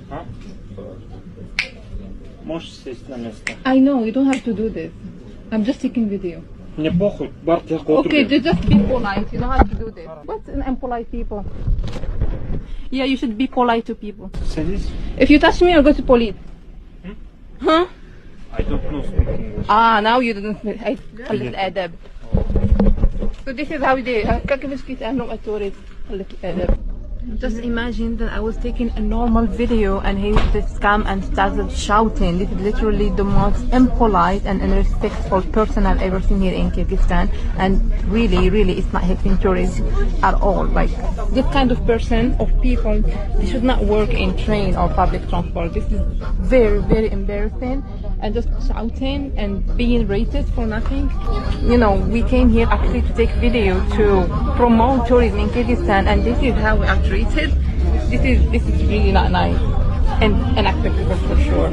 А? Можеш сесть на место. I know, you don't have to do this. I'm just taking video. Мне похуй, бар тях отур. Okay, just be polite. You don't have to do this. What's an impolite people? Yeah, you should be polite to people. Садись. If you touch me, I'll go to police. Huh? I don't know speak English. Now you didn't. I قلة الأدب. So this is how they. كيف مسكت أهلهم التوريست قلة الأدب. Just imagine that I was taking a normal video and he just come and started shouting. This is literally the most impolite and unrespectful person I've ever seen here in Kyrgyzstan. And really, really, it's not helping tourists at all. Like, this kind of person, of people, they should not work in train or public transport. This is very, very embarrassing. And just shouting and being racist for nothing. You know, we came here actually to take video to promote tourism in Kyrgyzstan, and this is how we are treated. This is really not nice and unacceptable for sure.